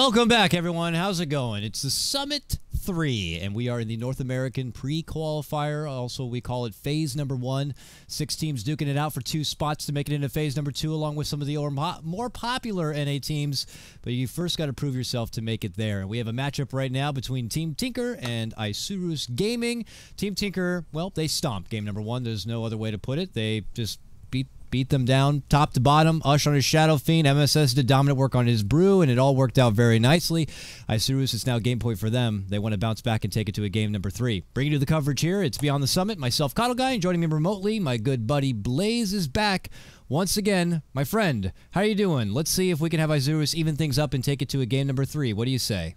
Welcome back, everyone. How's it going? It's the Summit 3, and we are in the North American pre-qualifier. Also, we call it Phase Number 1. 6 teams duking it out for 2 spots to make it into Phase Number 2, along with some of the more popular NA teams. But you first got to prove yourself to make it there. And we have a matchup right now between Team Tinker and Isurus Gaming. Team Tinker, well, they stomped game number 1. There's no other way to put it. They just beat them down top to bottom. Ush on his Shadow Fiend. MSS did dominant work on his Brew, and it all worked out very nicely. Isurus, it's now game point for them. They want to bounce back and take it to a game number 3. Bringing you the coverage here, it's Beyond the Summit. Myself, KotLGuy, and joining me remotely, my good buddy Blaze is back once again. My friend, how are you doing? Let's see if we can have Isurus even things up and take it to a game number 3. What do you say?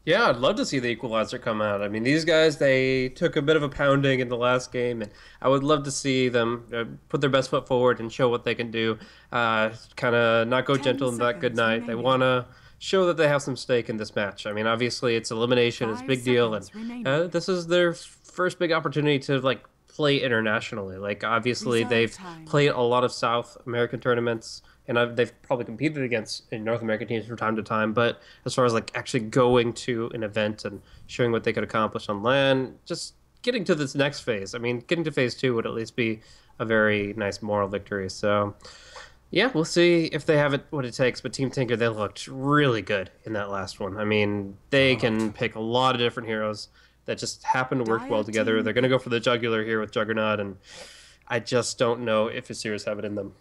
Yeah, I'd love to see the equalizer come out. I mean, these guys, they took a bit of a pounding in the last game, and I would love to see them put their best foot forward and show what they can do. Kind of not go gentle in that good night. They want to show that they have some stake in this match. I mean, obviously, it's elimination, it's a big deal, and this is their first big opportunity to, like, play internationally. Like, obviously, they've played a lot of South American tournaments, and they've probably competed against North American teams from time to time, but as far as like actually going to an event and showing what they could accomplish on LAN, just getting to this next phase. I mean, getting to phase 2 would at least be a very nice moral victory. So yeah, we'll see if they have what it takes, but Team Tinker, they looked really good in that last one. I mean, they can pick a lot of different heroes that just happen to work well together. They're going to go for the jugular here with Juggernaut, and I just don't know if Isurus have it in them.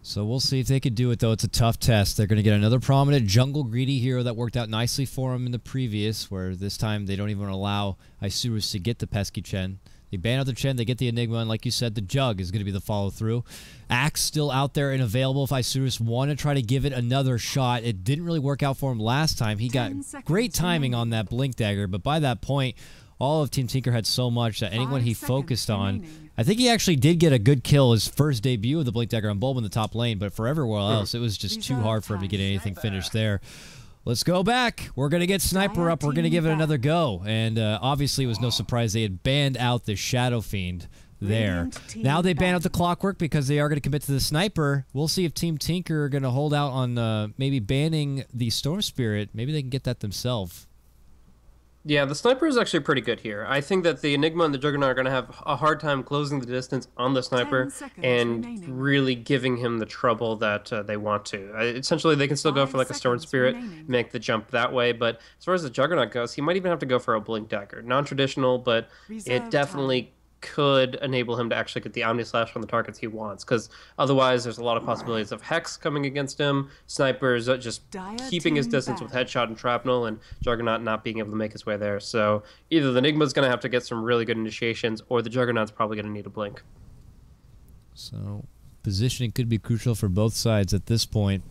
So we'll see if they could do it, though. It's a tough test. They're going to get another prominent jungle greedy hero that worked out nicely for them in the previous, where this time they don't even allow Isurus to get the pesky Chen. They ban out the Chen, they get the Enigma, and like you said, the Jug is going to be the follow-through. Axe still out there and available if Isurus want to try to give it another shot. It didn't really work out for him last time. He got great timing on that Blink Dagger, but by that point, all of Team Tinker had so much that anyone he focused on, I think he actually did get a good kill his first debut of the Blink Dagger on Bulb in the top lane, but for everyone else, it was just too hard for him to get anything finished there. Let's go back. We're going to get Sniper up. We're going to give it another go. And obviously, it was no surprise they had banned out the Shadow Fiend there. Now they ban out the Clockwork because they are going to commit to the Sniper. We'll see if Team Tinker are going to hold out on maybe banning the Storm Spirit. Maybe they can get that themselves. Yeah, the Sniper is actually pretty good here. I think that the Enigma and the Juggernaut are going to have a hard time closing the distance on the Sniper and really giving him the trouble that they want to. Essentially, they can still go for like a Storm Spirit, make the jump that way, but as far as the Juggernaut goes, he might even have to go for a Blink Dagger. Non-traditional, but it definitely could enable him to actually get the Omni Slash on the targets he wants, because otherwise there's a lot of possibilities of Hex coming against him, Snipers just keeping his distance with Headshot and Shrapnel, and Juggernaut not being able to make his way there. So either the Enigma's going to have to get some really good initiations, or the Juggernaut's probably going to need a Blink. So positioning could be crucial for both sides at this point.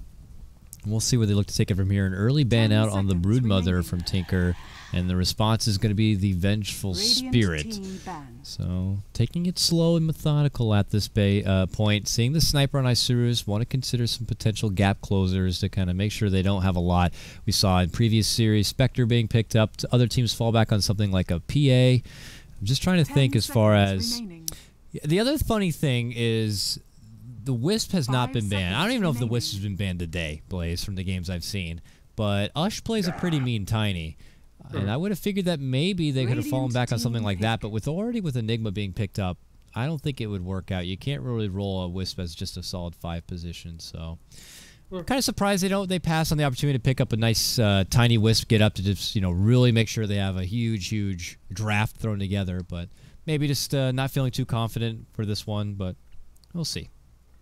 We'll see where they look to take it from here. An early ban out on the Broodmother from Tinker, and the response is going to be the Vengeful Spirit. So taking it slow and methodical at this point. Seeing the Sniper on Isurus, want to consider some potential gap closers to kind of make sure they don't have a lot. We saw in previous series Spectre being picked up. Other teams fall back on something like a PA. I'm just trying to think as far as... The other funny thing is... The Wisp has not been banned. I don't even know if the Wisp has been banned today, Blaze, from the games I've seen. But Ush plays a pretty mean Tiny. And I would have figured that maybe they could have fallen back on something like that. But already with Enigma being picked up, I don't think it would work out. You can't really roll a Wisp as just a solid 5 position. So kind of surprised they pass on the opportunity to pick up a nice Tiny Wisp, get up to just really make sure they have a huge draft thrown together. But maybe just not feeling too confident for this one. But we'll see.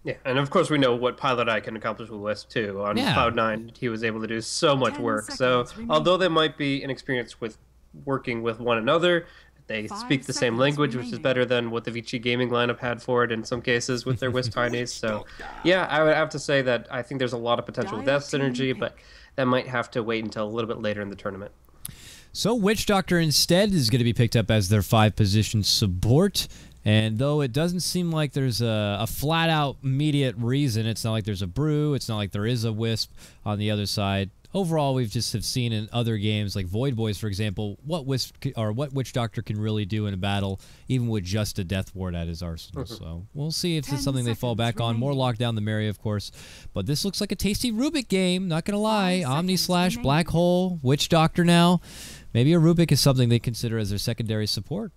Yeah, and of course we know what Pilot Eye can accomplish with Wisp too. On Cloud9, he was able to do so much work. So although they might be inexperienced with working with one another, they speak the same language, which is better than what the Vici Gaming lineup had for it in some cases with their Wisp Tinies. So yeah, I would have to say that I think there's a lot of potential with that synergy, but that might have to wait until a little bit later in the tournament. So Witch Doctor instead is going to be picked up as their 5-position support. And though it doesn't seem like there's a flat-out immediate reason, it's not like there's a Brew, it's not like there is a Wisp on the other side, overall, we've just have seen in other games like Void Boys, for example, what Witch Doctor can really do in a battle, even with just a Death Ward at his arsenal. So we'll see if it's something they fall back on. More lockdown, the merrier, of course. But this looks like a tasty Rubik game. Not gonna lie, Omni Slash, Black Hole, Witch Doctor now. Maybe a Rubik is something they consider as their secondary support.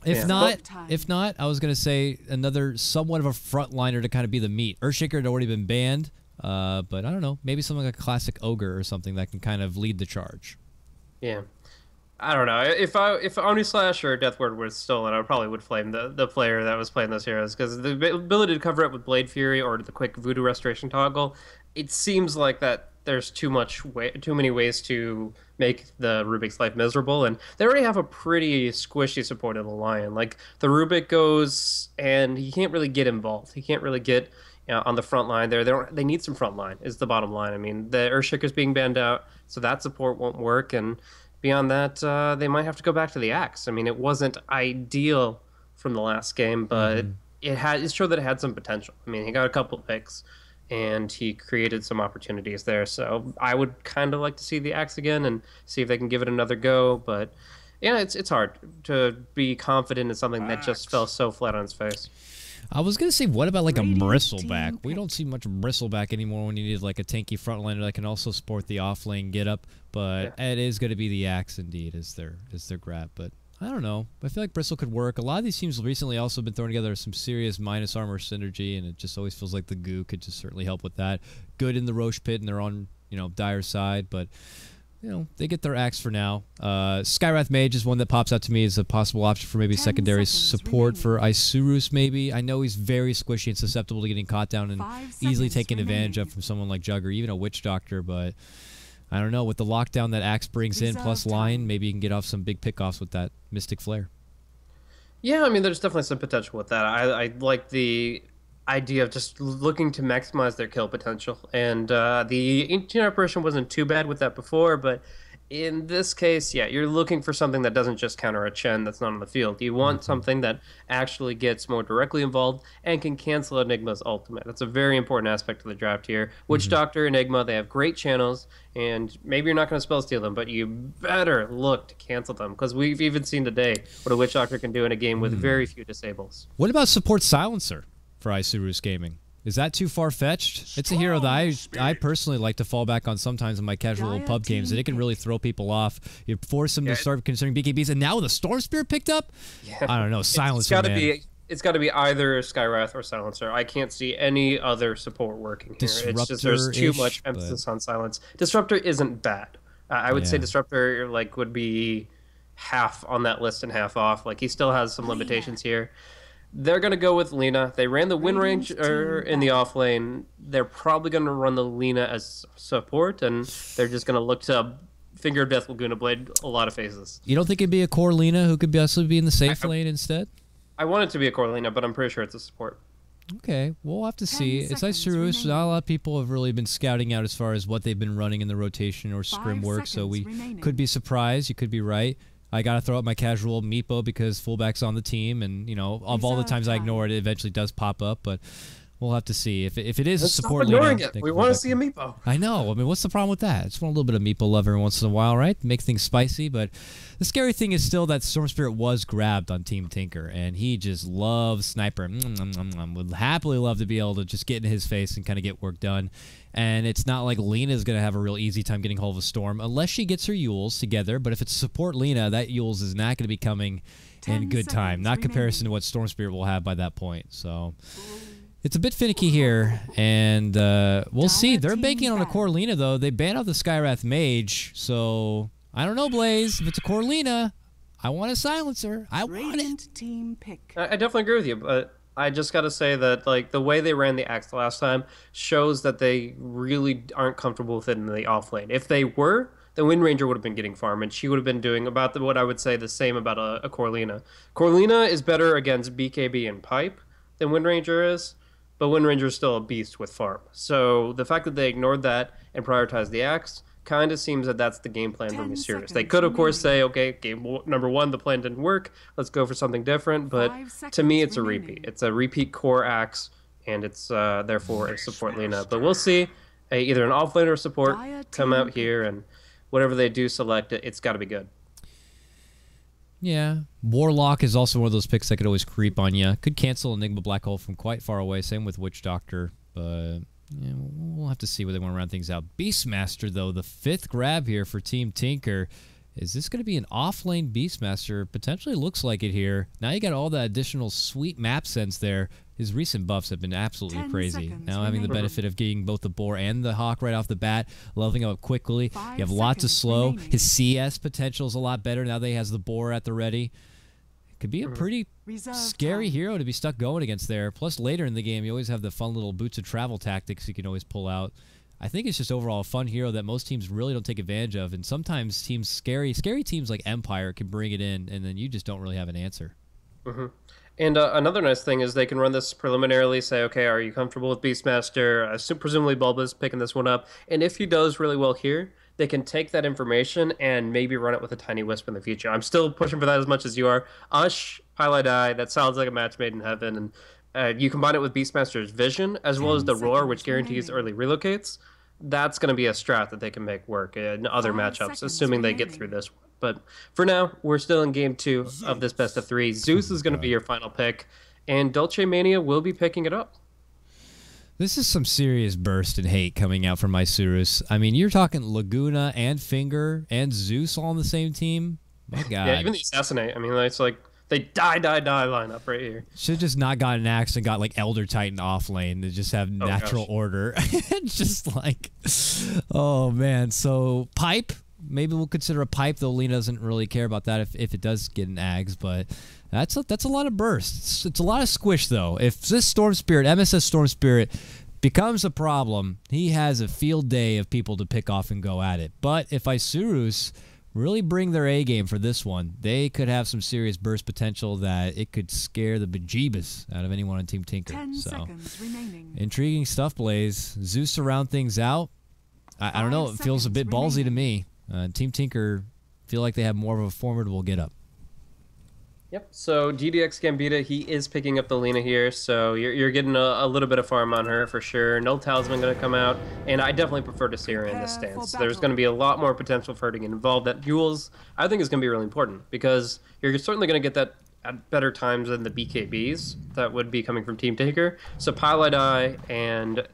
If not, I was gonna say another somewhat of a frontliner to kind of be the meat. Earthshaker had already been banned. But I don't know, maybe something like a classic ogre or something that can kind of lead the charge. Yeah, I don't know. If Omni Slash or Death Ward were stolen, I probably would flame the player that was playing those heroes, because the ability to cover it with Blade Fury or the quick Voodoo Restoration toggle, it seems like that there's too many ways to make the Rubik's life miserable, and they already have a pretty squishy support in the Lion. Like the Rubik goes and he can't really get involved. He can't really get on the front line there. They need some front line is the bottom line. I mean, the Earthshaker's being banned out, so that support won't work. And beyond that, they might have to go back to the Axe. I mean, it wasn't ideal from the last game, but it showed that it had some potential. I mean, he got a couple of picks, and he created some opportunities there. So I would kind of like to see the Axe again and see if they can give it another go. But yeah, it's hard to be confident in something that just fell so flat on its face. I was going to say, what about like a Bristleback? We don't see much Bristleback anymore when you need like a tanky frontliner that can also support the off-lane get-up, but it is going to be the Axe indeed as their grab. But I don't know. I feel like Bristle could work. A lot of these teams recently also been throwing together some serious minus armor synergy, and it just always feels like the Goo could just certainly help with that. Good in the Roche pit, and they're on, Dire's side, but they get their Axe for now. Skywrath Mage is one that pops out to me as a possible option for maybe secondary support for Isurus, maybe. I know he's very squishy and susceptible to getting caught down and easily taken advantage of from someone like Jug or even a Witch Doctor, but I don't know. With the lockdown that Axe brings in plus Lion, maybe you can get off some big pickoffs with that Mystic Flare. Yeah, I mean, there's definitely some potential with that. I like the idea of just looking to maximize their kill potential, and the 18 apparition wasn't too bad with that before, but in this case, yeah, you're looking for something that doesn't just counter a Chen that's not on the field. You want something that actually gets more directly involved and can cancel Enigma's ultimate. That's a very important aspect of the draft here. Witch Doctor, Enigma, they have great channels, and maybe you're not going to spell steal them, but you better look to cancel them, because we've even seen today what a Witch Doctor can do in a game with very few disables. What about support Silencer for Isurus Gaming? Is that too far-fetched? It's a hero that I personally like to fall back on sometimes in my casual pub games, and it can really throw people off. You force them to start considering BKBs, and now with the Storm Spirit picked up? I don't know, Silencer, It's got to be either Skywrath or Silencer. I can't see any other support working here. It's just there's too much emphasis on silence. Disruptor isn't bad. I would say Disruptor would be half on that list and half off. Like, he still has some limitations here. They're going to go with Lina. They ran the Wind Ranger in the off lane. They're probably going to run the Lina as support, and they're just going to look to Finger of Death Laguna Blade a lot of phases. You don't think it'd be a core Lina who could also be in the safe lane instead? I want it to be a core Lina, but I'm pretty sure it's a support. Okay, we'll have to see. It's Isurus. Not a lot of people have really been scouting out as far as what they've been running in the rotation or scrim work, so we could be surprised. You could be right. I got to throw out my casual Meepo because fullback's on the team, and, of all the times I ignore it, it eventually does pop up, but we'll have to see. If it is a support leader, we want to see a Meepo. I know. I mean, what's the problem with that? I just want a little bit of Meepo love every once in a while, right? Make things spicy, but the scary thing is still that Storm Spirit was grabbed on Team Tinker, and he just loves Sniper. Would happily love to be able to just get in his face and kind of get work done. And it's not like Lina's going to have a real easy time getting hold of a Storm unless she gets her Yules together. But if it's support Lina, that Yules is not going to be coming in good time. Not comparison to what Storm Spirit will have by that point. So it's a bit finicky here, and we'll see. They're banking on a core Lina, though. They banned out the Skywrath Mage, so I don't know, Blaze. If it's a core Lina, I want a Silencer. I want it. Team pick. I definitely agree with you, but I just got to say that the way they ran the Axe the last time shows that they really aren't comfortable with it in the off lane. If they were, the Wind Ranger would have been getting farm, and she would have been doing about what I would say the same about a Corlina. Corlina is better against BKB and Pipe than Wind Ranger is, but Wind Ranger is still a beast with farm. So the fact that they ignored that and prioritized the Axe kind of seems that that's the game plan from Isurus. They could, of course, say, okay, game number one, the plan didn't work. Let's go for something different. But to me, it's a repeat. It's a repeat core Axe, and it's therefore a support Lina. But we'll see. either an offlane or support Dire come team out here, and whatever they do select, it's got to be good. Yeah. Warlock is also one of those picks that could always creep on you. Could cancel Enigma Black Hole from quite far away. Same with Witch Doctor. But yeah, we'll have to see where they want to round things out. Beastmaster, though, the 5th grab here for Team Tinker. Is this going to be an off-lane Beastmaster? Potentially looks like it here. Now you got all that additional sweet map sense there. His recent buffs have been absolutely 10 crazy. seconds Now having the benefit of getting both the Boar and the Hawk right off the bat, leveling up quickly. You have lots of slow. remaining. His CS potential is a lot better now that he has the Boar at the ready. Could be a pretty Reserve scary time. hero to be stuck going against there. Plus, later in the game, you always have the fun little boots of travel tactics you can always pull out. I think it's just overall a fun hero that most teams really don't take advantage of, and sometimes teams, scary teams like Empire can bring it in, and then you just don't really have an answer. And another nice thing is they can run this preliminarily, say, okay, are you comfortable with Beastmaster? Presumably Bulba's picking this one up. And if he does really well here, they can take that information and maybe run it with a Tiny Wisp in the future. I'm still pushing for that as much as you are. Ush, Pylai, that sounds like a match made in heaven. And you combine it with Beastmaster's Vision, as well as the 10 Roar, which seconds guarantees early relocates. That's going to be a strat that they can make work in other 5 matchups, seconds assuming they get remaining. through this one. But for now, we're still in game 2 of this best of 3. Zeus is going to be your final pick, and Dolce Mania will be picking it up. This is some serious burst in hate coming out from Isurus. I mean, you're talking Laguna and Finger and Zeus all on the same team. My God. Yeah, even the Assassinate. I mean, it's like they die lineup right here. Should have just not gotten axed and got like Elder Titan off lane to just have natural gosh. order. Just like, oh man. So pipe, maybe we'll consider a pipe, though Lena doesn't really care about that if it does get an Ags, but that's a lot of bursts. It's a lot of squish though. If this Storm Spirit, MSS Storm Spirit, becomes a problem, he has a field day of people to pick off and go at it. But if Isurus really bring their A game for this one, they could have some serious burst potential that it could scare the bejeebus out of anyone on Team Tinker. 10 So seconds remaining. intriguing stuff, Blaze. Zeus to round things out. I don't know. It 5 feels a bit seconds ballsy to me. Team Tinker feel like they have more of a formidable get up. Yep. So GDX Gambita, he is picking up the Lena here, so you're getting a little bit of farm on her for sure. No Talisman going to come out, and I definitely prefer to see her in this Prepare for stance. There's battle. going to be a lot more potential for her to get involved. That duels, I think, is going to be really important because you're certainly going to get that at better times than the BKBs that would be coming from Team Taker. So Pylai and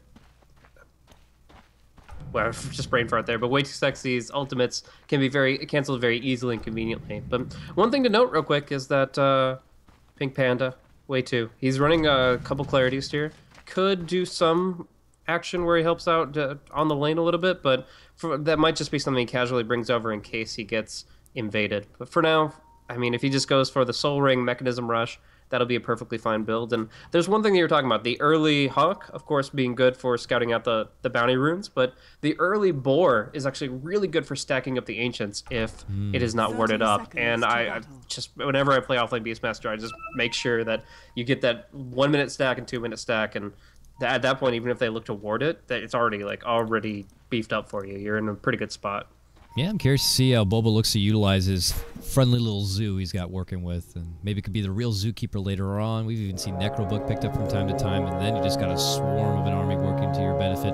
well, just brain fart there, but Way Too Sexy's ultimates can be canceled very easily and conveniently. But one thing to note real quick is that Pink Panda, Way Too, he's running a couple clarities here. Could do some action where he helps out on the lane a little bit, but that might just be something he casually brings over in case he gets invaded. But for now, I mean, if he just goes for the Soul Ring Mechanism Rush, that'll be a perfectly fine build. And there's one thing that you're talking about, the early Hawk, of course, being good for scouting out the bounty runes, but the early Boar is actually really good for stacking up the Ancients if it is not 30 warded up. seconds And to I battle. just, whenever I play offlane Beastmaster, I just make sure that you get that 1 minute stack and 2 minute stack, and at that point, even if they look to ward it, that it's already beefed up for you. You're in a pretty good spot. Yeah, I'm curious to see how Boba looks to utilize his friendly little zoo he's got working with, and maybe it could be the real zookeeper later on. We've even seen Necrobook picked up from time to time, and then you just got a swarm of an army working to your benefit.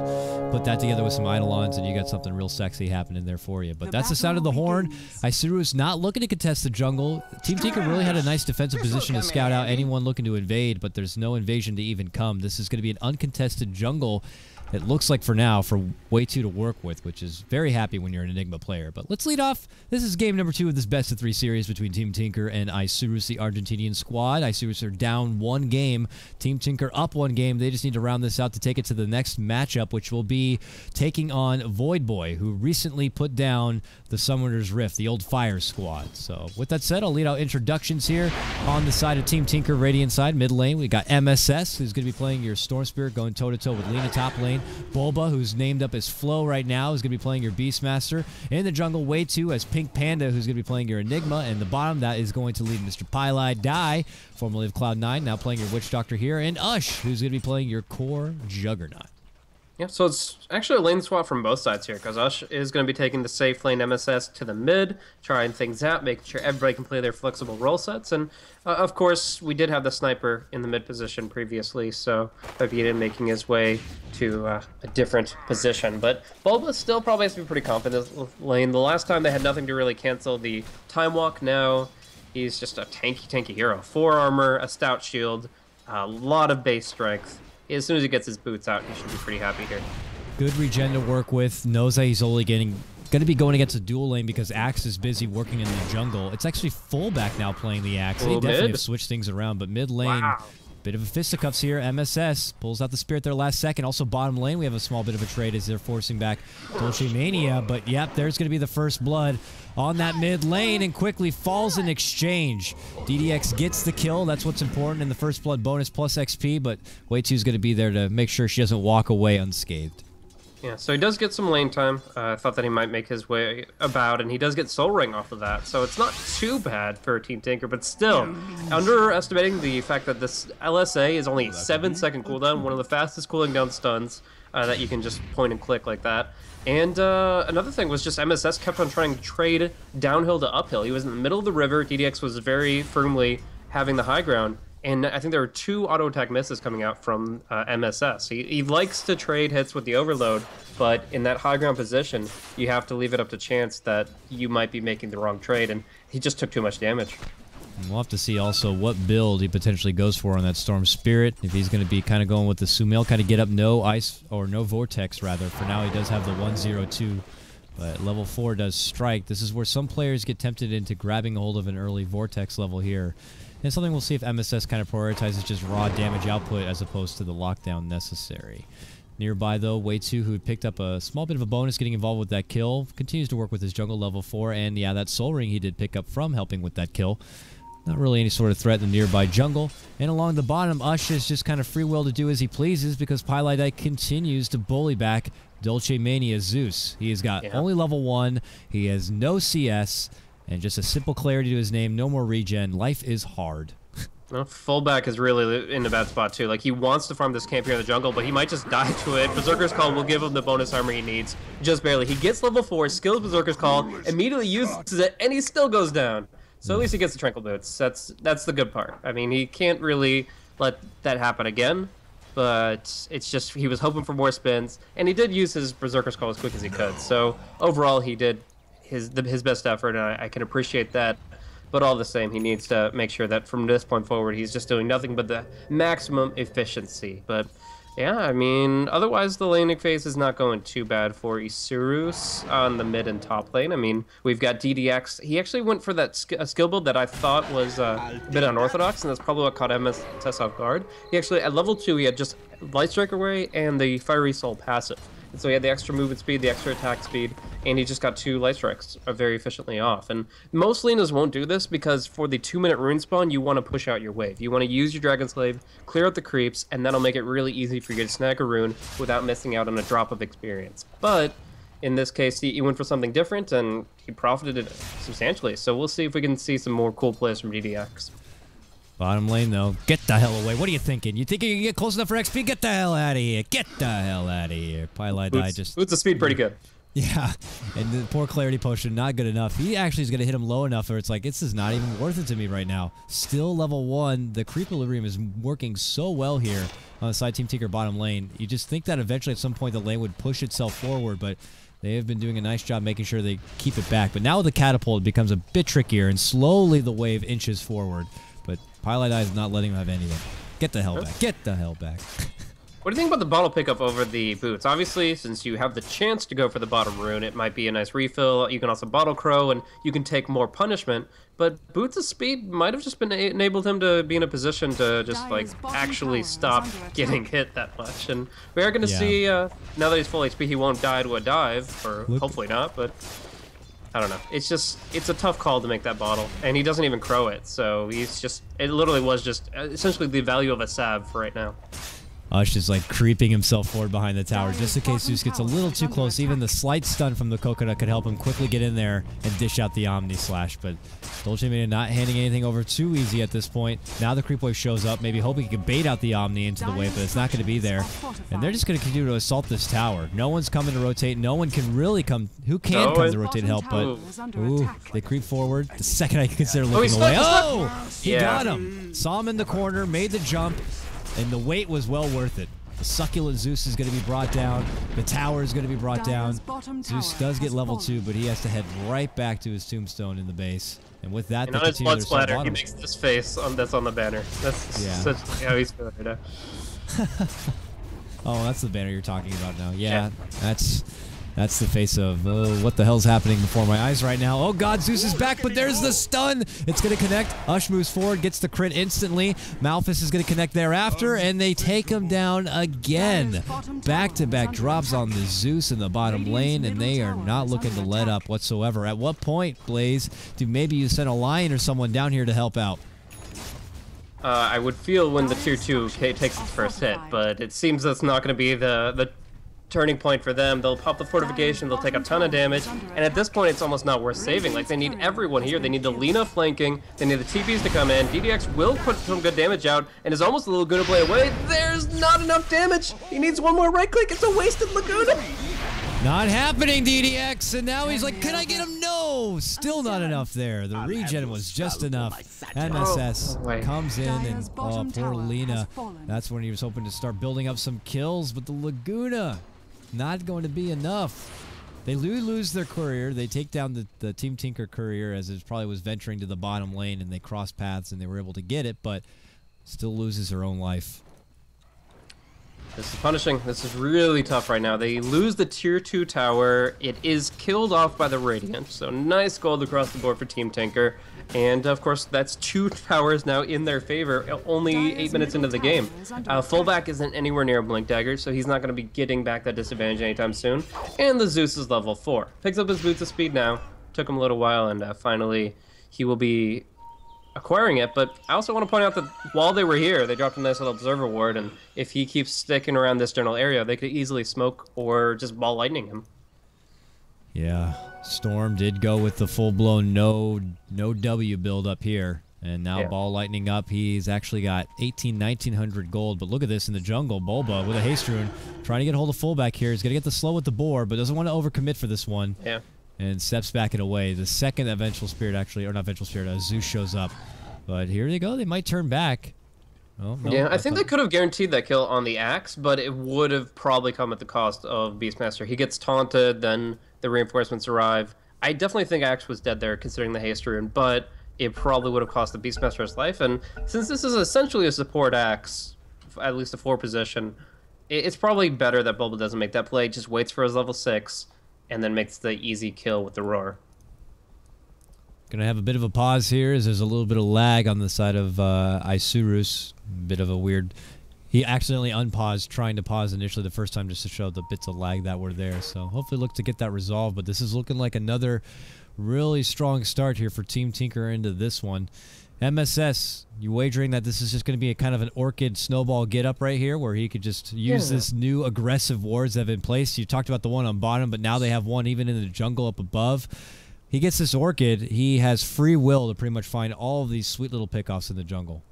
Put that together with some Eidolons, and you got something real sexy happening there for you. But The that's the sound of the battle horn. begins. Isurus not looking to contest the jungle. Team Tinker really had a nice defensive position to scout out anyone looking to invade, but there's no invasion to even come. This is going to be an uncontested jungle. It looks like for now for Way Too to work with, which is very happy when you're an Enigma player. But let's lead off. This is game number 2 of this best of 3 series between Team Tinker and Isurus, the Argentinian squad. Isurus are down 1 game. Team Tinker up 1 game. They just need to round this out to take it to the next matchup, which will be taking on Void Boy, who recently put down the Summoner's Rift, the old Fire squad. So with that said, I'll lead out introductions here on the side of Team Tinker, Radiant side, mid lane. We got MSS, who's going to be playing your Storm Spirit, going toe-to-toe with Lena top lane. Bulba, who's named up as Flo right now, is going to be playing your Beastmaster. In the jungle, Way Too as Pink Panda, who's going to be playing your Enigma. And the bottom, that is going to lead Mr. Pylai Die, formerly of Cloud9, now playing your Witch Doctor here. And Ush, who's going to be playing your core Juggernaut. Yeah, so it's actually a lane swap from both sides here, because Ush is going to be taking the safe lane MSS to the mid, trying things out, making sure everybody can play their flexible role sets, and of course, we did have the sniper in the mid position previously, so Vegeta making his way to a different position. But Bulba still probably has to be pretty confident in this lane. The last time they had nothing to really cancel the time walk, now he's just a tanky hero. 4 armor, a stout shield, a lot of base strength. As soon as he gets his boots out, he should be pretty happy here. Good regen to work with. Knows that he's only going to be going against a dual lane because Axe is busy working in the jungle. It's actually fullback now playing the Axe. They definitely have switched things around, but mid lane, bit of a fisticuffs here. MSS pulls out the Spirit there last second. Also bottom lane, we have a small bit of a trade as they're forcing back Dolce Mania. But yep, there's going to be the first blood on that mid lane and quickly falls in exchange. DDX gets the kill. That's what's important in the first blood bonus plus XP, but Wei2's going to be there to make sure she doesn't walk away unscathed. Yeah, so he does get some lane time. I thought that he might make his way about, and he does get Soul Ring off of that, so it's not too bad for Team Tinker, but still, underestimating the fact that this LSA is only a 7-second cooldown, one of the fastest cooling down stuns that you can just point and click like that. And another thing was just MSS kept on trying to trade downhill to uphill. He was in the middle of the river, DDX was very firmly having the high ground, and I think there were 2 auto attack misses coming out from MSS. He likes to trade hits with the overload, but in that high ground position, you have to leave it up to chance that you might be making the wrong trade, and he just took too much damage. We'll have to see also what build he potentially goes for on that Storm Spirit. If he's going to be kind of going with the Sumail, kind of get up no ice, or no Vortex rather. For now, he does have the 102. But level 4 does strike. This is where some players get tempted into grabbing a hold of an early Vortex level here. And something we'll see if MSS kind of prioritizes just raw damage output as opposed to the lockdown necessary. Nearby, though, Wei2, who picked up a small bit of a bonus getting involved with that kill, continues to work with his jungle level 4, and yeah, that Soul Ring he did pick up from helping with that kill. Not really any sort of threat in the nearby jungle. And along the bottom, Ush is just kind of free will to do as he pleases because Pylite continues to bully back Dolce Mania Zeus. He has got only level 1, he has no CS, and just a simple clarity to his name, no more regen. Life is hard. Well, fullback is really in a bad spot too. Like, he wants to farm this camp here in the jungle, but he might just die to it. Berserker's Call will give him the bonus armor he needs, just barely. He gets level 4, skills Berserker's Call, immediately uses it, and he still goes down. So at least he gets the Tranquil Boots. That's the good part. I mean, he can't really let that happen again, but it's just he was hoping for more spins, and he did use his Berserker's Call as quick as he could. So overall, he did his best effort, and I can appreciate that. But all the same, he needs to make sure that from this point forward, he's just doing nothing but the maximum efficiency. But yeah, I mean, otherwise the laning phase is not going too bad for Isurus on the mid and top lane. I mean, we've got DDX. He actually went for that skill build that I thought was a bit unorthodox, and that's probably what caught MSS off guard. He actually, at level 2, he had just Light Strike Array and the Fiery Soul passive. And so he had the extra movement speed, the extra attack speed, and he just got 2 light strikes very efficiently off. And most Lenas won't do this because for the 2-minute rune spawn, you want to push out your wave. You want to use your Dragon Slave, clear out the creeps, and that'll make it really easy for you to snag a rune without missing out on a drop of experience. But in this case, he went for something different, and he profited it substantially. So we'll see if we can see some more cool plays from DDX. Bottom lane, though. Get the hell away. What are you thinking? You think you can get close enough for XP? Get the hell out of here. Get the hell out of here. Pylite just... Boots of speed pretty good. Yeah, and the poor Clarity Potion, not good enough. He actually is going to hit him low enough where it's like, this is not even worth it to me right now. Still level 1. The creep equilibrium is working so well here on the side Team Tinker bottom lane. You just think that eventually at some point the lane would push itself forward, but they have been doing a nice job making sure they keep it back. But now with the catapult, it becomes a bit trickier, and slowly the wave inches forward. But Pylite is not letting him have anything. Get the hell back. Get the hell back. What do you think about the bottle pickup over the boots? Obviously, since you have the chance to go for the bottom rune, it might be a nice refill. You can also bottle crow, and you can take more punishment. But Boots' speed might have just been enabled him to be in a position to just like actually stop getting hit that much. And we are going to see, now that he's full HP, he won't die to a dive, or hopefully not, but I don't know. It's a tough call to make that bottle, and he doesn't even crow it. So he's just, it literally was just essentially the value of a salve for right now. Ush is like creeping himself forward behind the tower just in case Zeus gets a little too close. Even the slight stun from the coconut could help him quickly get in there and dish out the Omni Slash. But Dolce Mania not handing anything over too easy at this point. Now the creep wave shows up, maybe hoping he can bait out the Omni into the wave, but it's not going to be there. And they're just going to continue to assault this tower. No one's coming to rotate. No one can really come. Who can come to rotate help? But ooh, they creep forward. The second I can consider looking away. Oh, he got him. Saw him in the corner, made the jump. And the wait was well worth it. The succulent Zeus is going to be brought down. The tower is going to be brought down. Zeus does get level 2, but he has to head right back to his tombstone in the base. And with that, and on his blood splatter, he makes this face that's on the banner. That's such how he's feeling right now. Oh, that's the banner you're talking about now. Yeah. That's the face of, oh, what the hell's happening before my eyes right now? Oh god, Zeus is back, but there's the stun! It's gonna connect. Ush moves forward, gets the crit instantly. Malphus is gonna connect thereafter, and they take him down again. Back-to-back drops on the Zeus in the bottom lane, and they are not looking to let up whatsoever. At what point, Blaze, do maybe you send a Lion or someone down here to help out? I would feel when the tier 2 takes its first hit, but it seems that's not going to be the turning point for them. They'll pop the fortification, they'll take a ton of damage, and at this point it's almost not worth saving. Like, they need everyone here. They need the Lina flanking, they need the TPs to come in. DDX will put some good damage out, and is almost a little Laguna Blade away. There's not enough damage! He needs one more right click, it's a wasted Laguna! Not happening, DDX, and now he's like, can I get him? No! Still not enough there. The regen was just enough. MSS comes in, and oh, poor Lina. That's when he was hoping to start building up some kills, but the Laguna, not going to be enough. They lose their courier. They take down the Team Tinker courier as it probably was venturing to the bottom lane, and they crossed paths, and they were able to get it, but still loses her own life. This is punishing. This is really tough right now. They lose the tier 2 tower. It is killed off by the Radiant. So nice gold across the board for Team Tinker. And of course, that's 2 towers now in their favor, only 8 minutes into the game. Fullback isn't anywhere near a Blink Dagger, so he's not going to be getting back that disadvantage anytime soon. And the Zeus is level 4. Picks up his boots of speed now. Took him a little while, and finally he will be acquiring it. But I also want to point out that while they were here, they dropped a nice little observer ward, and if he keeps sticking around this general area, they could easily smoke or just ball lightning him. Yeah, Storm did go with the full-blown no W build up here, and now ball lightning up. He's actually got 1900 gold, but look at this in the jungle. Bulba with a haste rune trying to get a hold of fullback here. He's gonna get the slow with the boar, but doesn't want to overcommit for this one. Yeah. And steps back and away. The second that Vengeful Spirit actually, or not Vengeful Spirit, Zeus shows up. But here they go. They might turn back. Oh, no, yeah, I think they could have guaranteed that kill on the axe, but it would have probably come at the cost of Beastmaster. He gets taunted, then the reinforcements arrive. I definitely think axe was dead there, considering the haste rune, but it probably would have cost the Beastmaster his life. And since this is essentially a support axe, at least a 4 position, it's probably better that Bulba doesn't make that play, just waits for his level 6, and then makes the easy kill with the roar. Gonna have a bit of a pause here as there's a little bit of lag on the side of Isurus. Bit of a weird... He accidentally unpaused, trying to pause initially the first time just to show the bits of lag that were there. So hopefully look to get that resolved, but this is looking like another really strong start here for Team Tinker into this one. MSS, you wagering that this is just going to be a kind of an Orchid snowball get-up right here where he could just use this new aggressive wards that have been placed? You talked about the one on bottom, but now they have one even in the jungle up above. He gets this Orchid, he has free will to pretty much find all of these sweet little pickoffs in the jungle.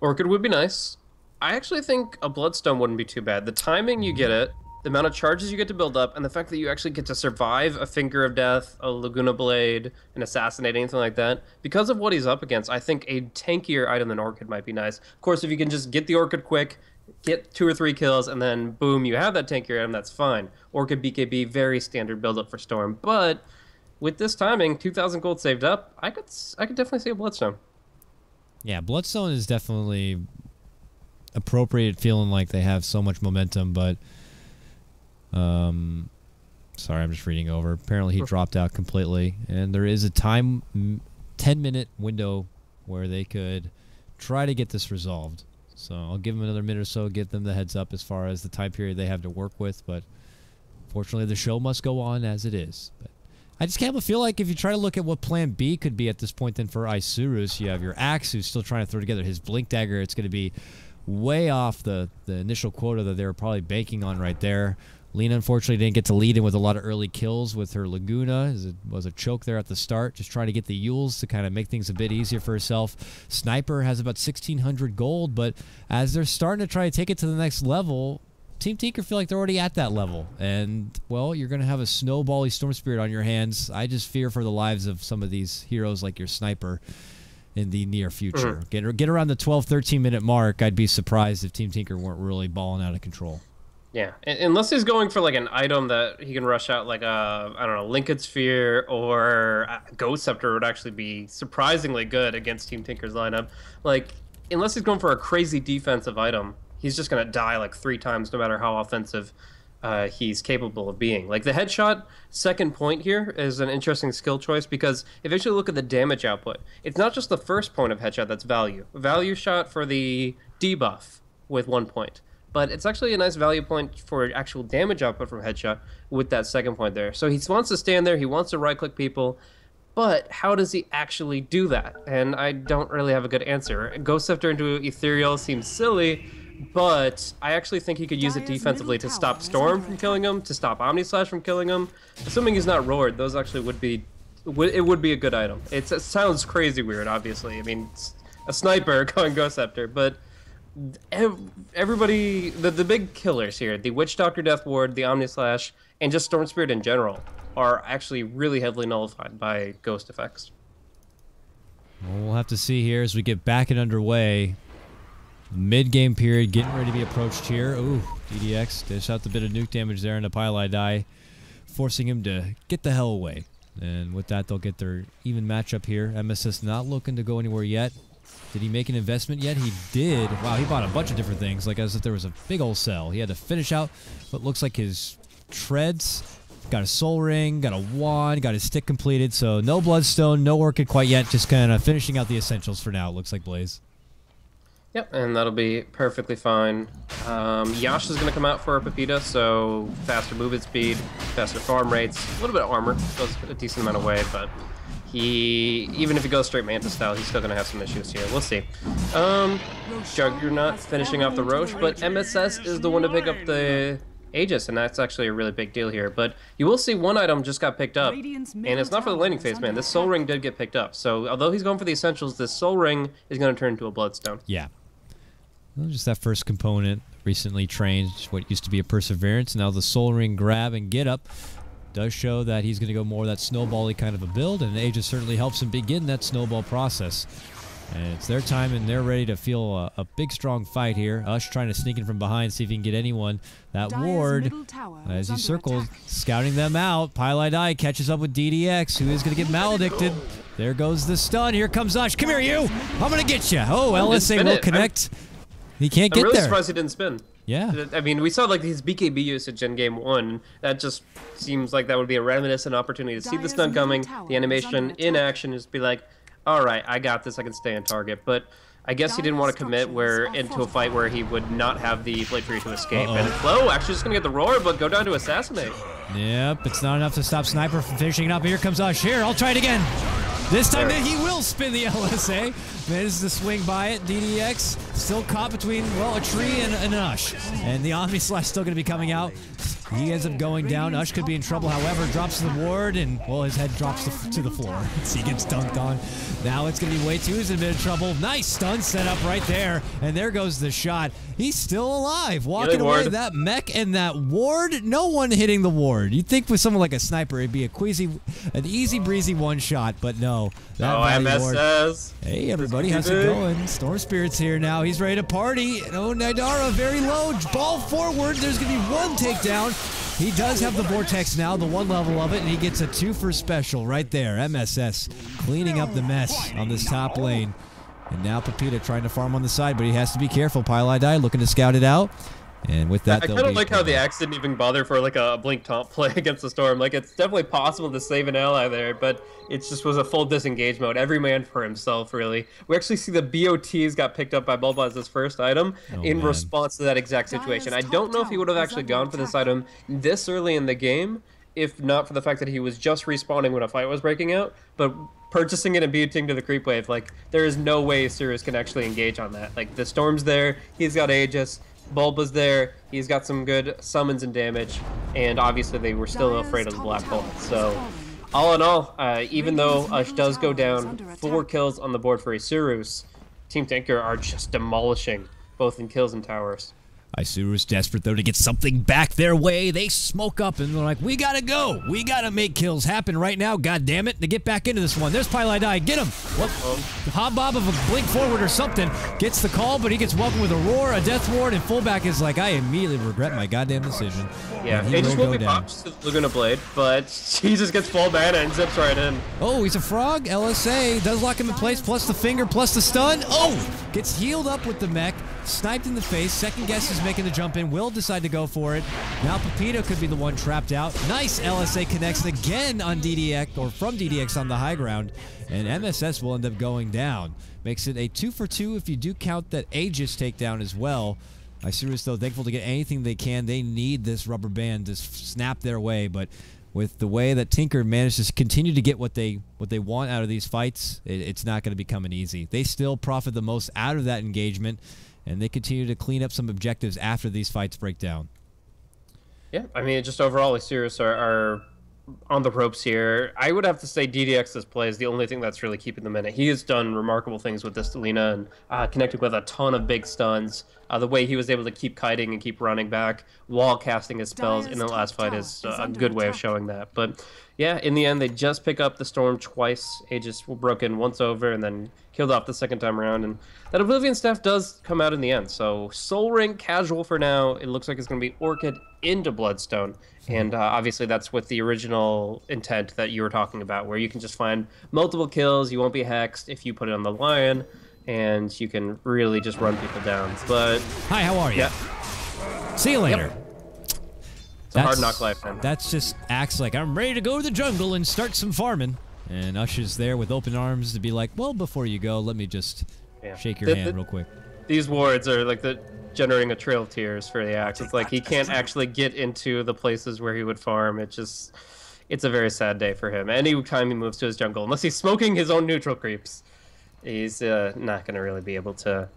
Orchid would be nice. I actually think a Bloodstone wouldn't be too bad. The timing you get it, the amount of charges you get to build up, and the fact that you actually get to survive a Finger of Death, a Laguna Blade, an Assassinate, anything like that. Because of what he's up against, I think a tankier item than Orchid might be nice. Of course, if you can just get the Orchid quick, get 2 or 3 kills, and then boom, you have that tankier item, that's fine. Orchid BKB, very standard build-up for Storm. But with this timing, 2,000 gold saved up, I could definitely see a Bloodstone. Yeah, Bloodstone is definitely appropriate, feeling like they have so much momentum, but sorry, I'm just reading over. Apparently he dropped out completely, and there is a 10-minute window where they could try to get this resolved. So I'll give them another minute or so, get them the heads up as far as the time period they have to work with, but fortunately the show must go on as it is. But I just can't but feel like if you try to look at what plan B could be at this point, then for Isurus, you have your Axe, who's still trying to throw together his Blink Dagger. It's going to be way off the initial quota that they were probably banking on right there. Lena, unfortunately, didn't get to lead in with a lot of early kills with her Laguna. It was a choke there at the start, just trying to get the Yules to kind of make things a bit easier for herself. Sniper has about 1,600 gold, but as they're starting to try to take it to the next level, Team Tinker feel like they're already at that level. And, well, you're going to have a snowbally Storm Spirit on your hands. I just fear for the lives of some of these heroes like your Sniper in the near future. Get around the 12, 13-minute mark, I'd be surprised if Team Tinker weren't really balling out of control. Yeah, unless he's going for like an item that he can rush out, like a, I don't know, Linked Sphere or Ghost Scepter would actually be surprisingly good against Team Tinker's lineup. Like, unless he's going for a crazy defensive item, he's just going to die like 3 times no matter how offensive he's capable of being. Like the headshot second point here is an interesting skill choice because if you actually look at the damage output, it's not just the first point of headshot that's value. Value shot for the debuff with 1 point. But it's actually a nice value point for actual damage output from headshot with that second point there. So he wants to stand there, he wants to right-click people, but how does he actually do that? And I don't really have a good answer. Ghost Scepter into Ethereal seems silly, but I actually think he could use it defensively to stop Storm from killing him, to stop Omni Slash from killing him. Assuming he's not roared, those actually would be a good item. It sounds crazy weird, obviously. I mean, it's a sniper going Ghost Scepter, but everybody, the big killers here, the Witch Doctor Death Ward, the Omni Slash, and just Storm Spirit in general, are actually really heavily nullified by ghost effects. Well, we'll have to see here as we get back and underway. Mid-game period, getting ready to be approached here. Ooh, DDX dish out the bit of nuke damage there into KotLGuy, forcing him to get the hell away. And with that, they'll get their even matchup here. MSS not looking to go anywhere yet. Did he make an investment yet? He did. Wow, he bought a bunch of different things, like as if there was a big old sell. He had to finish out what looks like his treads. Got a soul ring, got a wand, got his stick completed. So no bloodstone, no orchid quite yet. Just kind of finishing out the essentials for now, it looks like Blaze. Yep, and that'll be perfectly fine. Yash is going to come out for a Pepita, so faster movement speed, faster farm rates, a little bit of armor, goes a decent amount away, but even if he goes straight Manta style, he's still going to have some issues here. We'll see. Juggernaut finishing off the Roche, but MSS is the one to pick up the Aegis, and that's actually a really big deal here. But you will see one item just got picked up, and it's not for the laning phase, man. This Soul Ring did get picked up. So although he's going for the essentials, this Soul Ring is going to turn into a Bloodstone. Yeah. Well, just that first component, recently trained, what used to be a Perseverance. Now the Soul Ring grab and get up does show that he's going to go more that snowball-y kind of a build, and Aegis certainly helps him begin that snowball process. And it's their time, and they're ready to feel a big, strong fight here. Ush trying to sneak in from behind, see if he can get anyone. That ward, as he circles, scouting them out. KotLGuy catches up with DDX, who is going to get maledicted. There goes the stun. Here comes Ush. Come here, you! I'm going to get you. Oh, LSA will connect. He can't get there. I'm really surprised he didn't spin. Yeah. I mean, we saw like his BKB usage in game 1. That just seems like that would be a reminiscent opportunity to see the stun coming, the animation in action, just be like, all right, I got this, I can stay on target. But I guess he didn't want to commit into a fight where he would not have the Blade Fury to escape. And Flo actually just going to get the roar, but go down to assassinate. Yep, it's not enough to stop Sniper from finishing it up. Here comes Ush. Here, I'll try it again. This time he will spin the LSA. Manages to swing by it. DDX still caught between, well, a tree and an Ush. And the Omni Slash still going to be coming out. He ends up going down. Ush could be in trouble, however, drops the ward, and, well, his head drops to the floor. So he gets dunked on. Now it's going to be way too. He's in a bit of trouble. Nice stun set up right there. And there goes the shot. He's still alive. Walking away. That mech and that ward, no one hitting the ward. You'd think with someone like a Sniper, it'd be an easy breezy one shot, but no. That MSS. Hey, everybody, how's it going? Storm Spirit's here now. He's ready to party. Oh, Nidara, very low. Ball forward. There's going to be one takedown. He does have the Vortex now, the one level of it, and he gets a 2 for special right there. MSS cleaning up the mess on this top lane. And now Pepita trying to farm on the side, but he has to be careful. KotLGuy looking to scout it out. And with that, I kind of like how the Axe didn't even bother for like a blink taunt play against the Storm. Like, it's definitely possible to save an ally there, but it just was a full disengage mode. Every man for himself, really. We actually see the BOTs got picked up by Bulba as his first item response to that exact situation. I don't know if he would have actually gone for this item this early in the game if not for the fact that he was just respawning when a fight was breaking out, but purchasing it and beating to the creep wave, like, there is no way Isurus can actually engage on that. Like, the Storm's there, he's got Aegis, Bulba's there, he's got some good summons and damage, and obviously they were still afraid of the Black Hole. So, all in all, even though Ush does go down, 4 kills on the board for Isurus, Team Tinker are just demolishing, both in kills and towers. Isurus desperate, though, to get something back their way. They smoke up, and they're like, we gotta go. We gotta make kills happen right now, god damn it, to get back into this one. There's KotLGuy. Get him. What? Hobbob of a blink forward or something. Gets the call, but he gets welcomed with a roar, a death ward, and fullback is like, I immediately regret my goddamn decision. Yeah, Aegis will be popped to Laguna Blade, but he just gets full mana and zips right in. Oh, he's a frog. LSA does lock him in place, plus the finger, plus the stun. Oh! Gets healed up with the mech. Sniped in the face. Second guess is making the jump in. Will decide to go for it. Now Pepito could be the one trapped out. Nice LSA connects again on DDX, or from DDX on the high ground. And MSS will end up going down. Makes it a 2 for 2 if you do count that Aegis takedown as well. Isurus, though, thankful to get anything they can. They need this rubber band to snap their way, but with the way that Tinker manages to continue to get what they want out of these fights, it's not going to be coming easy. They still profit the most out of that engagement, and they continue to clean up some objectives after these fights break down. Yeah, I mean, just overall, Isurus are on the ropes here. I would have to say DDX's play is the only thing that's really keeping them in it. He has done remarkable things with this Lina and connected with a ton of big stuns. The way he was able to keep kiting and keep running back while casting his spells in the last fight is a good way of showing that. But yeah, in the end, they just pick up the Storm twice. Aegis broke in once over and then killed off the second time around. And that Oblivion staff does come out in the end. So Soul Ring casual for now. It looks like it's going to be Orchid into Bloodstone. And obviously that's with the original intent that you were talking about, where you can just find multiple kills. You won't be hexed if you put it on the Lion. And you can really just run people down. But hi, how are you? Yeah. See you later. Yep. It's a hard knock life, man. That's just acts like I'm ready to go to the jungle and start some farming. And Ush is there with open arms to be like, well, before you go, let me just shake your hand real quick. These wards are like generating a trail of tears for the axe. It's like he can't actually get into the places where he would farm. It's a very sad day for him. Any time he moves to his jungle, unless he's smoking his own neutral creeps, he's not going to really be able to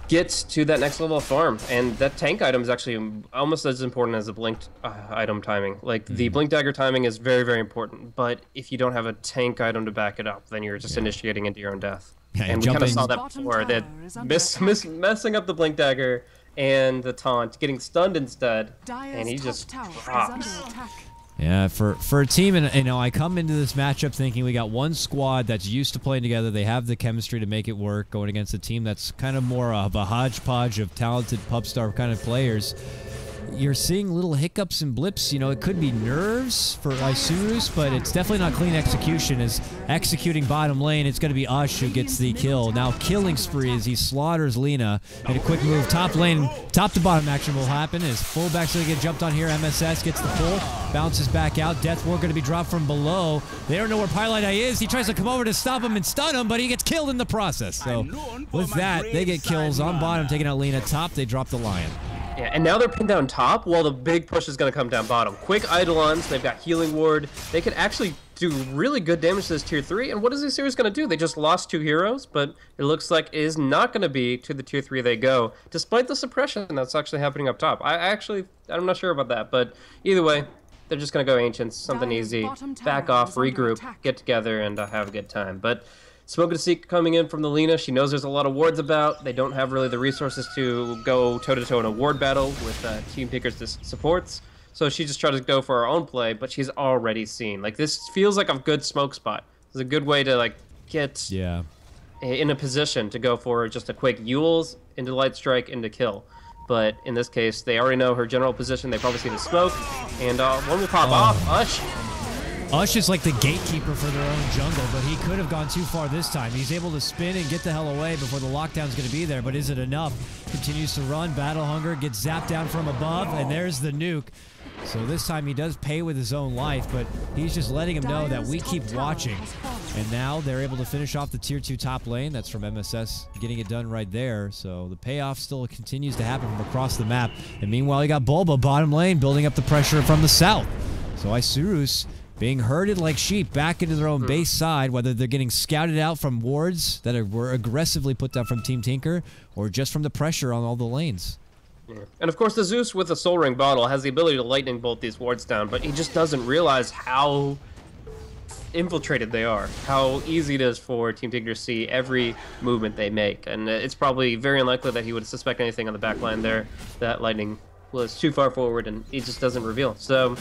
get to that next level of farm. And that tank item is actually almost as important as the blinked item timing. Like, the blink dagger timing is very, very important. But if you don't have a tank item to back it up, then you're just initiating into your own death. Yeah, and we kind of saw that before, that messing up the blink dagger and the taunt, getting stunned instead, and he just drops. Yeah, for a team, and you know, I come into this matchup thinking we got one squad that's used to playing together. They have the chemistry to make it work, going against a team that's kind of more of a hodgepodge of talented pub star kind of players. You're seeing little hiccups and blips. You know, it could be nerves for Isurus, but it's definitely not clean execution. As executing bottom lane, it's going to be Ush who gets the kill. Now killing spree as he slaughters Lina. And a quick move, top lane, top to bottom action will happen as fullback's going to get jumped on here. MSS gets the pull, bounces back out. Death Ward going to be dropped from below. They don't know where KotLGuy is. He tries to come over to stop him and stun him, but he gets killed in the process. So with that, they get kills on bottom, taking out Lina. Top, they drop the Lion. Yeah, and now they're pinned down top while the big push is going to come down bottom. Quick Eidolons, they've got Healing Ward. They could actually do really good damage to this tier 3. And what is this series going to do? They just lost 2 heroes, but it looks like it is not going to be to the tier 3 they go, despite the suppression that's actually happening up top. I'm not sure about that, but either way, they're just going to go Ancients, something easy, back off, regroup, get together, and have a good time. But Smoke and Seek coming in from the Lina. She knows there's a lot of wards about. They don't have really the resources to go toe-to-toe in a ward battle with Team Tinker's supports. So she just tries to go for her own play, but she's already seen. Like, this feels like a good smoke spot. It's a good way to, like, get in a position to go for just a quick Yules into Light Strike into kill. But in this case, they already know her general position. They probably see the smoke. And one will pop off. Ush. Ush is like the gatekeeper for their own jungle, but he could have gone too far this time. He's able to spin and get the hell away before the lockdown's going to be there, but is it enough? Continues to run, Battle Hunger, gets zapped down from above, and there's the nuke. So this time he does pay with his own life, but he's just letting him know that we keep watching. And now they're able to finish off the tier 2 top lane. That's from MSS getting it done right there. So the payoff still continues to happen from across the map. And meanwhile, you got Bulba bottom lane building up the pressure from the south. So Isurus being herded like sheep back into their own base side, whether they're getting scouted out from wards that were aggressively put down from Team Tinker, or just from the pressure on all the lanes. Yeah. And of course, the Zeus with the Soul Ring bottle has the ability to lightning bolt these wards down, but he just doesn't realize how infiltrated they are, how easy it is for Team Tinker to see every movement they make. And it's probably very unlikely that he would suspect anything on the back line there. That lightning was too far forward, and he just doesn't reveal. So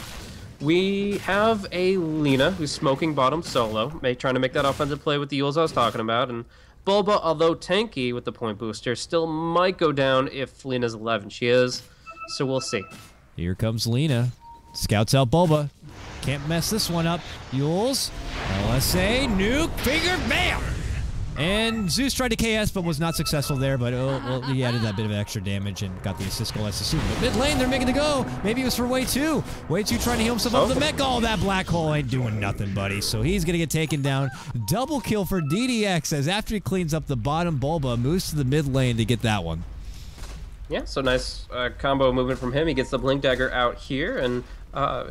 we have a Lina who's smoking bottom solo, trying to make that offensive play with the Yules I was talking about, and Bulba, although tanky with the point booster, still might go down if Lina's 11. She is, so we'll see. Here comes Lina. Scouts out Bulba. Can't mess this one up. Yules, LSA, nuke, finger, bam! And Zeus tried to KS, but was not successful there, but well, he added that bit of extra damage and got the assist goal, let's assume. But mid lane, they're making the go. Maybe it was for Way 2. Way 2 trying to heal himself up the mech. Oh, that black hole ain't doing nothing, buddy. So he's going to get taken down. Double kill for DDX as after he cleans up the bottom, Bulba moves to the mid lane to get that one. Yeah, so nice combo movement from him. He gets the Blink Dagger out here, and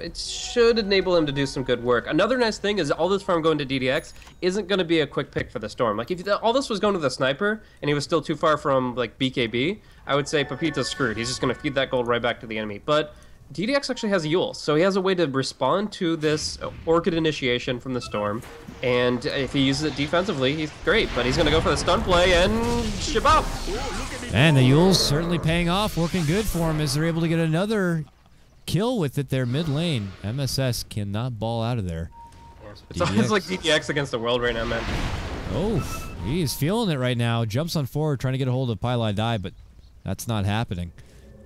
it should enable him to do some good work. Another nice thing is all this farm going to DDX isn't going to be a quick pick for the Storm. Like, if all this was going to the Sniper, and he was still too far from, like, BKB, I would say Pepita's screwed. He's just going to feed that gold right back to the enemy. But DDX actually has Yule, so he has a way to respond to this Orchid initiation from the Storm, and if he uses it defensively, he's great, but he's going to go for the stun play and shabop! And the Yule's certainly paying off, working good for him as they're able to get another kill with it there mid lane. MSS cannot ball out of there. Yeah, it's like DDX against the world right now, man. Oh, he is feeling it right now. Jumps on forward, trying to get a hold of Pylai Die, but that's not happening.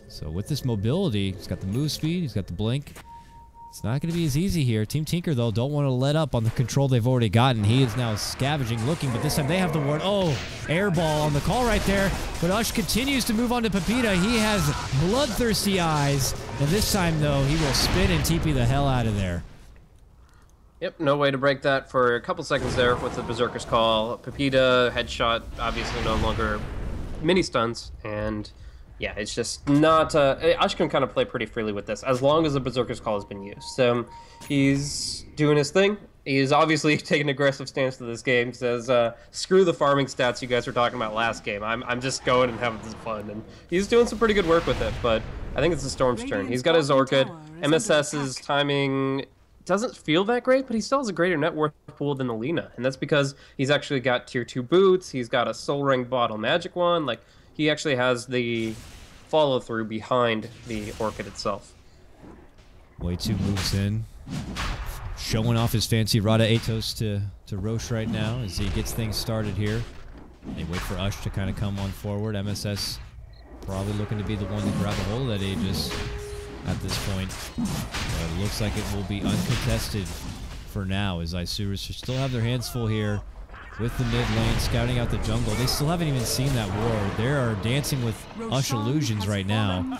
So with this mobility, he's got the move speed, he's got the blink. It's not going to be as easy here. Team Tinker, though, don't want to let up on the control they've already gotten. He is now scavenging, looking, but this time they have the ward. Oh, air ball on the call right there. But Ush continues to move on to Pepita. He has bloodthirsty eyes. And this time, though, he will spin and TP the hell out of there. Yep, no way to break that for a couple seconds there with the Berserker's call. Pepita, headshot, obviously no longer mini stuns, and yeah, it's just not... Ush can kind of play pretty freely with this, as long as the Berserker's Call has been used. So he's doing his thing. He's obviously taking an aggressive stance to this game. Says, screw the farming stats you guys were talking about last game. I'm just going and having this fun. And he's doing some pretty good work with it, but I think it's the Storm's turn. He's got his Orchid. MSS's timing doesn't feel that great, but he still has a greater net worth pool than the Lina. And that's because he's actually got tier 2 boots. He's got a Soul Ring bottle magic one. Like, he actually has the follow-through behind the Orchid itself. Way 2 moves in. Showing off his fancy Rada Atos to Roche right now as he gets things started here. They wait for Ush to kind of come on forward. MSS probably looking to be the one to grab a hold of that Aegis at this point. But it looks like it will be uncontested for now as Isurus still have their hands full here with the mid lane, scouting out the jungle. They still haven't even seen that ward. They are dancing with Ush illusions right now.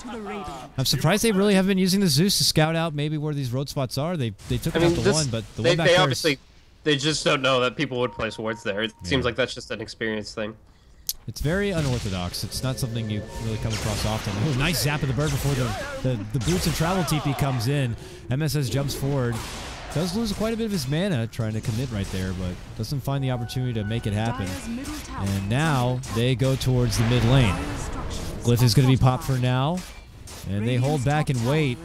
I'm surprised they really haven't been using the Zeus to scout out maybe where these road spots are. They took out the one, but the one back there obviously, they just don't know that people would place wards there. It seems like that's just an experience thing. It's very unorthodox. It's not something you really come across often. Oh, nice zap of the bird before the boots and travel TP comes in. MSS jumps forward. Does lose quite a bit of his mana trying to commit right there, but doesn't find the opportunity to make it happen. And now they go towards the mid lane. Glyph is going to be popped for now, and they hold back and wait.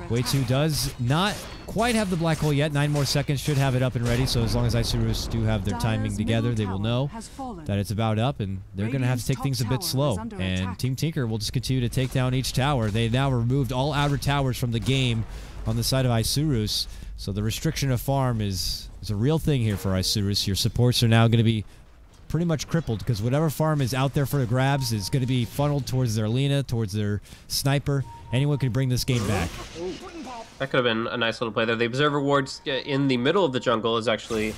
Way 2 does not quite have the black hole yet. 9 more seconds, should have it up and ready, so as long as Isurus do have their timing together, they will know that it's about up, and they're going to have to take things a bit slow. And Team Tinker will just continue to take down each tower. They now removed all outer towers from the game on the side of Isurus. So the restriction of farm is a real thing here for Isurus. Your supports are now going to be pretty much crippled because whatever farm is out there for the grabs is going to be funneled towards their Lina, towards their Sniper. Anyone can bring this game back. That could have been a nice little play there. The Observer Ward in the middle of the jungle is actually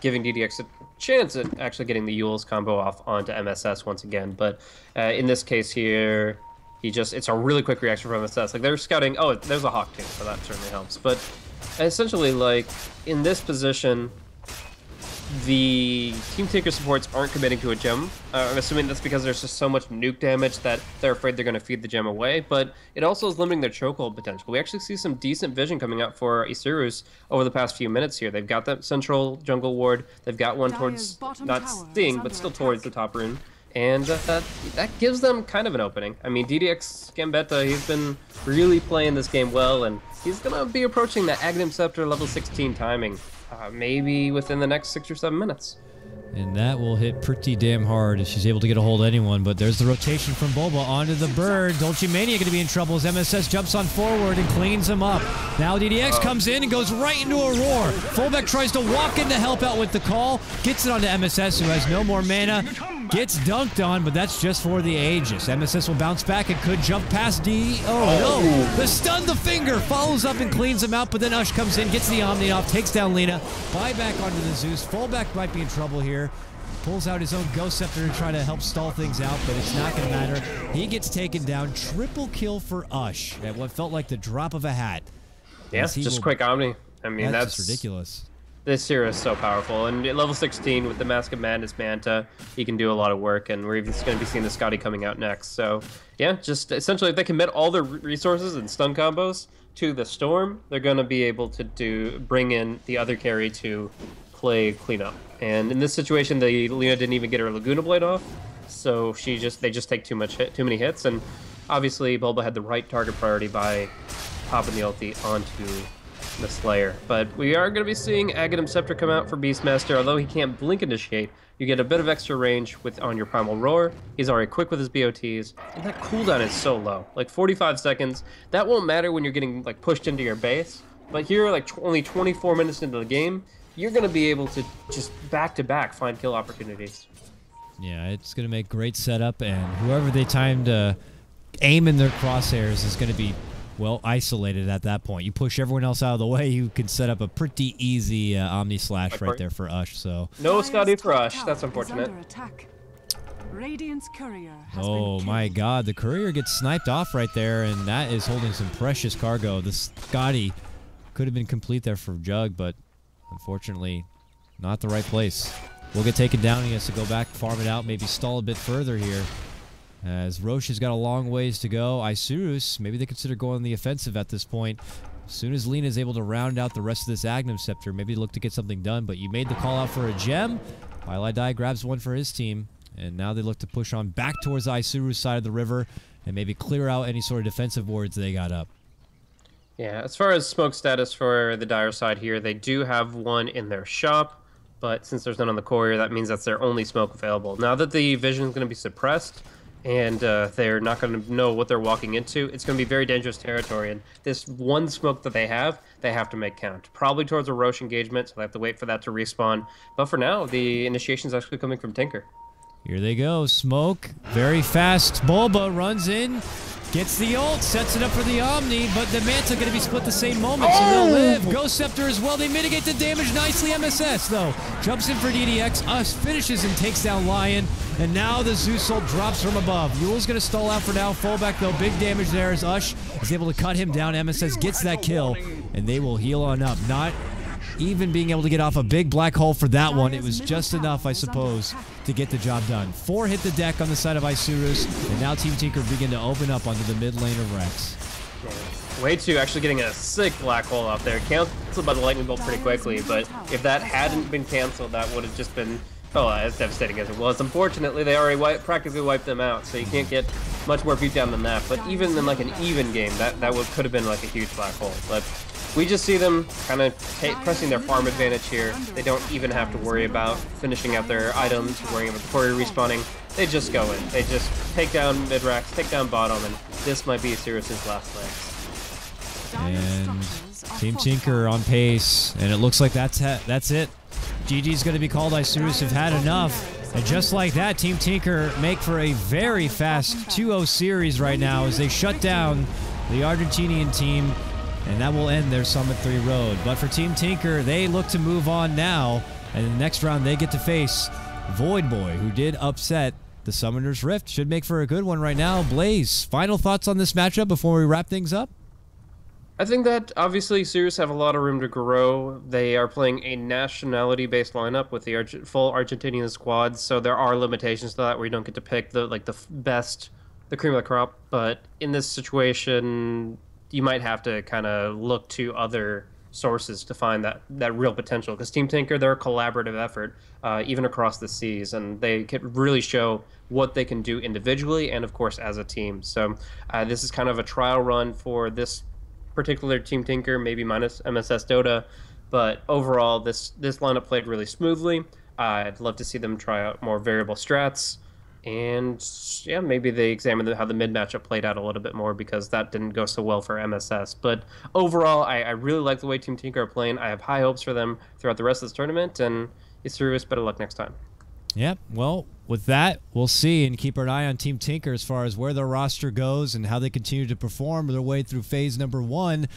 giving DDX a chance at actually getting the Yule's combo off onto MSS once again. But in this case here, it's a really quick reaction from MSS. Like, they're scouting, oh, there's a Hawk too, so that certainly helps. But essentially, like, in this position, the Team Tinker supports aren't committing to a gem. I'm assuming that's because there's just so much nuke damage that they're afraid they're going to feed the gem away, but it also is limiting their chokehold potential. We actually see some decent vision coming out for Isurus over the past few minutes here. They've got that central jungle ward. They've got one towards, not Sting, but still towards the top rune. And that gives them kind of an opening. I mean, DDX Gambetta, he's been really playing this game well, and he's going to be approaching that Aghanim Scepter level 16 timing. Maybe within the next 6 or 7 minutes. And that will hit pretty damn hard if she's able to get a hold of anyone. But there's the rotation from Bulba onto the bird. Dolce Mania going to be in trouble as MSS jumps on forward and cleans him up. Now DDX comes in and goes right into a roar. Fullback tries to walk in to help out with the call. Gets it onto MSS, who has no more mana. Gets dunked on, but that's just for the Aegis. MSS will bounce back and could jump past D. Oh no! The stun the finger follows up and cleans him out, but then Ush comes in, gets the Omni off, takes down Lina. Buyback onto the Zeus. Fullback might be in trouble here. Pulls out his own Ghost Scepter to try to help stall things out, but it's not going to matter. He gets taken down. Triple kill for Ush at what felt like the drop of a hat. Yeah, just quick Omni. I mean, that's just ridiculous. This hero is so powerful, and at level 16 with the Mask of Madness Manta, he can do a lot of work, and we're even going to be seeing the Scotty coming out next. So, yeah, just essentially if they commit all their resources and stun combos to the Storm, they're going to be able to bring in the other carry to play cleanup. And in this situation, the Lina didn't even get her Laguna Blade off, so they just take too many hits, and obviously Bulba had the right target priority by popping the ulti onto the Slayer. But we are going to be seeing Aghanim Scepter come out for Beastmaster. Although he can't blink initiate, you get a bit of extra range on your Primal Roar. He's already quick with his BOTs, and that cooldown is so low, like 45 seconds. That won't matter when you're getting like pushed into your base, but here, like only 24 minutes into the game, you're going to be able to just back-to-back find kill opportunities. Yeah, it's going to make great setup, and whoever they time to aim in their crosshairs is going to be well isolated at that point. You push everyone else out of the way, you can set up a pretty easy Omni Slash right there for Ush. So no Scotty for Ush. That's unfortunate. Oh my god, the courier gets sniped off right there, and that is holding some precious cargo. The Scotty could have been complete there for Jug, but unfortunately not the right place. Will get taken down. He has to go back, farm it out, maybe stall a bit further here, as Roche has got a long ways to go. Isurus, maybe they consider going on the offensive at this point. As soon as Lina is able to round out the rest of this Aghanim Scepter, maybe look to get something done, but you made the call out for a gem. Bailadai grabs one for his team, and now they look to push on back towards the Isurus side of the river and maybe clear out any sort of defensive wards they got up. Yeah, as far as smoke status for the Dire side here, they do have one in their shop, but since there's none on the courier, that means that's their only smoke available. Now that the vision is going to be suppressed, and they're not going to know what they're walking into, it's going to be very dangerous territory, and this one smoke that they have to make count. Probably towards a Roche engagement, so they have to wait for that to respawn. But for now, the initiation is actually coming from Tinker. Here they go. Smoke. Very fast. Bulba runs in. Gets the ult. Sets it up for the Omni. But the Manta going to be split the same moment, so they'll live. Ghost Scepter as well. They mitigate the damage nicely. MSS, though, jumps in for DDX. Us finishes and takes down Lion. And now the Zeus ult drops from above. Yule's going to stall out for now. Fallback, though. Big damage there as Ush is able to cut him down. MSS gets that kill. And they will heal on up. Not even being able to get off a big black hole for that one. It was just enough, I suppose, to get the job done. 4 hit the deck on the side of Isurus, and now Team Tinker begin to open up onto the mid lane of Rex. Way 2 actually getting a sick black hole out there. Canceled by the lightning bolt pretty quickly, but if that hadn't been canceled, that would have just been, oh, as devastating as it was. Unfortunately, they already practically wiped them out, so you can't get much more beatdown than that. But even in like an even game, that could have been like a huge black hole. But we just see them kind of pressing their farm advantage here. They don't even have to worry about finishing out their items, worrying about the courier respawning. They just go in. They just take down mid-racks, take down bottom, and this might be Isurus' last legs. And Team Tinker on pace, and it looks like that's it. GG's going to be called. Isurus have had enough. And just like that, Team Tinker make for a very fast 2-0 series right now as they shut down the Argentinian team. And that will end their Summit 3 road. But for Team Tinker, they look to move on now. And in the next round, they get to face Void Boy, who did upset the Summoner's Rift. Should make for a good one right now. Blaze, final thoughts on this matchup before we wrap things up? I think that obviously Isurus have a lot of room to grow. They are playing a nationality-based lineup with the full Argentinian squad, so there are limitations to that where you don't get to pick the best, the cream of the crop. But in this situation, you might have to kind of look to other sources to find that real potential. Because Team Tinker, they're a collaborative effort, even across the seas, and they can really show what they can do individually and, of course, as a team. So this is kind of a trial run for this particular Team Tinker, maybe minus MSS Dota. But overall, this lineup played really smoothly. I'd love to see them try out more variable strats. And yeah, maybe they examine how the mid matchup played out a little bit more because that didn't go so well for MSS. But overall, I really like the way Team Tinker are playing. I have high hopes for them throughout the rest of this tournament. And Isurus, better luck next time. Yep. Well, with that, we'll see and keep an eye on Team Tinker as far as where their roster goes and how they continue to perform their way through phase number 1.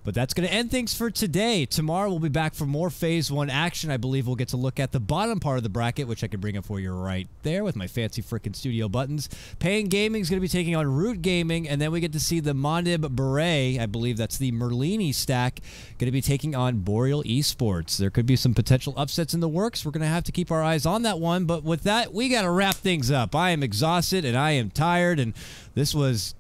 But that's going to end things for today. Tomorrow we'll be back for more Phase 1 action. I believe we'll get to look at the bottom part of the bracket, which I can bring up for you right there with my fancy frickin' studio buttons. Pain Gaming is going to be taking on Root Gaming, and then we get to see the Mondib Beret, I believe that's the Merlini stack, going to be taking on Boreal Esports. There could be some potential upsets in the works. We're going to have to keep our eyes on that one, but with that, we got to wrap things up. I am exhausted, and I am tired, and this was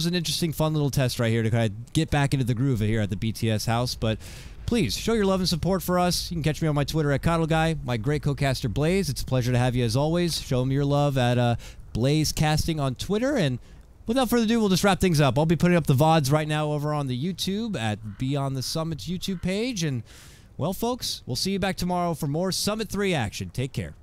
an interesting, fun little test right here to kind of get back into the groove here at the BTS house. But please show your love and support for us. You can catch me on my Twitter at KotLGuy, my great co-caster Blaze. It's a pleasure to have you as always. Show me your love at Blaze Casting on Twitter. And without further ado, we'll just wrap things up. I'll be putting up the VODs right now over on the YouTube at Beyond the Summit's YouTube page. And, well, folks, we'll see you back tomorrow for more Summit 3 action. Take care.